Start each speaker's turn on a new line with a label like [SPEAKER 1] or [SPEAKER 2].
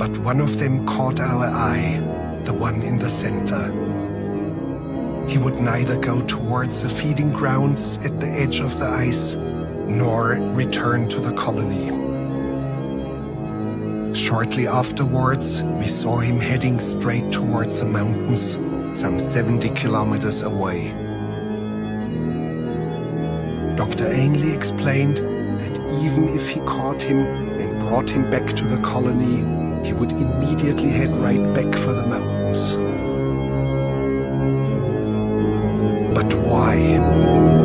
[SPEAKER 1] but one of them caught our eye, the one in the center. He would neither go towards the feeding grounds at the edge of the ice, nor return to the colony. Shortly afterwards, we saw him heading straight towards the mountains, some 70 kilometers away. Dr. Ainley explained that even if he caught him and brought him back to the colony, he would immediately head right back for the mountains. But why?